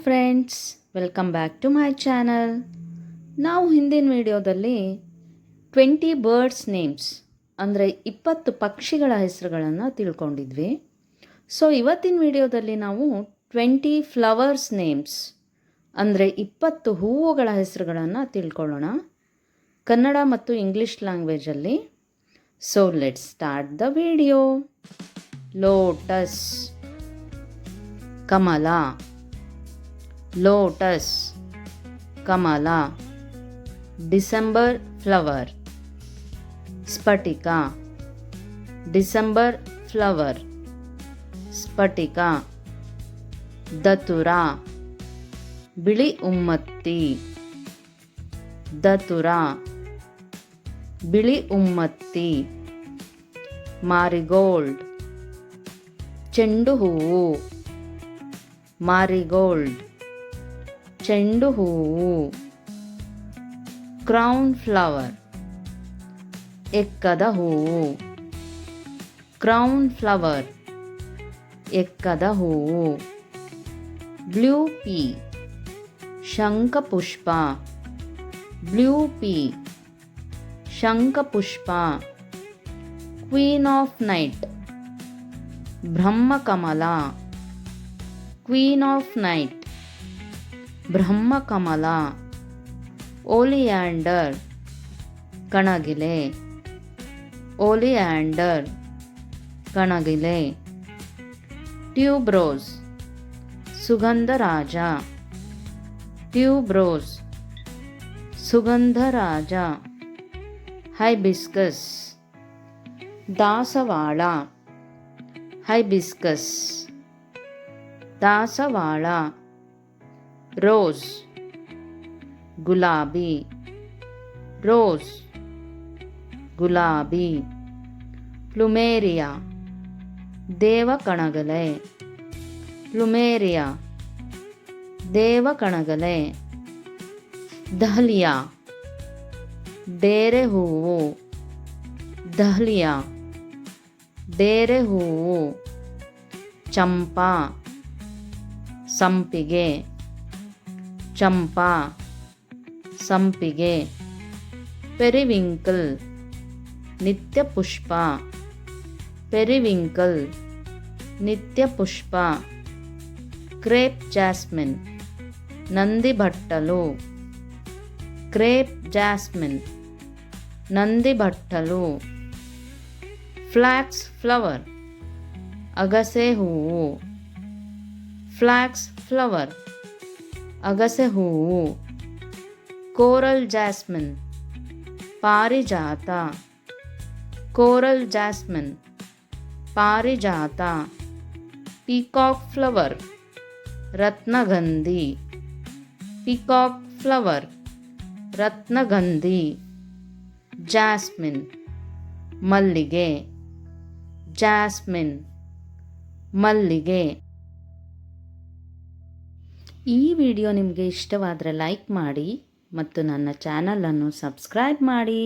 Friends, welcome back to my channel. ನಾವು ಹಿಂದಿನ ವಿಡಿಯೋದಲ್ಲಿ 20 ಬರ್ಡ್ಸ್ ನೇಮ್ಸ್ ಅಂದರೆ 20 ಪಕ್ಷಿಗಳ ಹೆಸರುಗಳನ್ನು ತಿಳ್ಕೊಂಡಿದ್ವಿ. ಸೊ ಇವತ್ತಿನ ವಿಡಿಯೋದಲ್ಲಿ ನಾವು 20 ಫ್ಲವರ್ಸ್ ನೇಮ್ಸ್ ಅಂದರೆ 20 ಹೂವುಗಳ ಹೆಸರುಗಳನ್ನು ತಿಳ್ಕೊಳ್ಳೋಣ, ಕನ್ನಡ ಮತ್ತು ಇಂಗ್ಲೀಷ್ ಲ್ಯಾಂಗ್ವೇಜಲ್ಲಿ. So let's start the video. Lotus, ಕಮಲ, ಲೋಟಸ್, ಕಮಲ. ಡಿಸೆಂಬರ್ ಫ್ಲವರ್, ಸ್ಫಟಿಕ, ಡಿಸೆಂಬರ್ ಫ್ಲವರ್, ಸ್ಫಟಿಕ. ದತುರ, ಬಿಳಿ ಉಮ್ಮತ್ತಿ, ದತುರ, ಬಿಳಿ ಉಮ್ಮತ್ತಿ. ಮಾರಿಗೋಲ್ಡ್, ಚೆಂಡು ಹೂವು, ಮಾರಿಗೋಲ್ಡ್, ಚೆಂಡು ಹೂವು. ಕ್ರೌನ್ ಫ್ಲವರ್, ಎಕ್ಕದ ಹೂವು, ಕ್ರೌನ್ ಫ್ಲವರ್, ಎಕ್ಕದ ಹೂವು. ಬ್ಲೂ ಪೀ, ಶಂಖಪುಷ್ಪ, ಬ್ಲೂ ಪೀ, ಶಂಖಪುಷ್ಪ. ಕ್ವೀನ್ ಆಫ್ ನೈಟ್, ಬ್ರಹ್ಮಕಮಲ, ಕ್ವೀನ್ ಆಫ್ ನೈಟ್, ಬ್ರಹ್ಮಕಮಲ. ಓಲಿಯಾಂಡರ್, ಕಣಗಿಲೆ, ಓಲಿಯಾಂಡರ್, ಕಣಗಿಲೆ. ಟ್ಯೂಬ್ರೋಸ್, ಸುಗಂಧರಾಜ, ಟ್ಯೂಬ್ರೋಸ್, ಸುಗಂಧರಾಜ. ಹೈಬಿಸ್ಕಸ್, ದಾಸವಾಳ, ಹೈಬಿಸ್ಕಸ್, ದಾಸವಾಳ. ರೋಸ್, ಗುಲಾಬಿ, ರೋಸ್, ಗುಲಾಬಿ. ಪ್ಲುಮೇರಿಯಾ, ದೇವಕಣಗಲೆ, ಪ್ಲುಮೇರಿಯಾ, ದೇವಕಣಗಲೆ. ದಹಲಿಯಾ, ಡೇರೆ ಹೂವು, ದಹಲಿಯಾ, ಡೇರೆ ಹೂವು. ಚಂಪಾ, ಸಂಪಿಗೆ, ಚಂಪಾ, ಸಂಪಿಗೆ. ಪೆರಿವಿಂಕಲ್, ನಿತ್ಯ ಪುಷ್ಪ, ಪೆರಿವಿಂಕಲ್, ನಿತ್ಯ ಪುಷ್ಪ. ಕ್ರೇಪ್ ಜಾಸ್ಮಿನ್, ನಂದಿ ಬಟ್ಟಲು, ಕ್ರೇಪ್ ಜಾಸ್ಮಿನ್, ನಂದಿ ಬಟ್ಟಲು. ಫ್ಲ್ಯಾಕ್ಸ್ ಫ್ಲವರ್, ಅಗಸೆ ಹೂವು, ಫ್ಲ್ಯಾಕ್ಸ್ ಫ್ಲವರ್, ಅಗಸೆ ಹೂವು. ಕೋರಲ್ ಜಾಸ್ಮಿನ್, ಪಾರಿಜಾತ, ಕೋರಲ್ ಜಾಸ್ಮಿನ್, ಪಾರಿಜಾತ. ಪೀಕಾಕ್ ಫ್ಲವರ್, ರತ್ನಗಂಧಿ, ಪೀಕಾಕ್ ಫ್ಲವರ್, ರತ್ನಗಂಧಿ. ಜಾಸ್ಮಿನ್, ಮಲ್ಲಿಗೆ, ಜಾಸ್ಮಿನ್, ಮಲ್ಲಿಗೆ. ಈ ವಿಡಿಯೋ ನಿಮಗೆ ಇಷ್ಟವಾದರೆ ಲೈಕ್ ಮಾಡಿ ಮತ್ತು ನನ್ನ ಚಾನಲನ್ನು ಸಬ್ಸ್ಕ್ರೈಬ್ ಮಾಡಿ.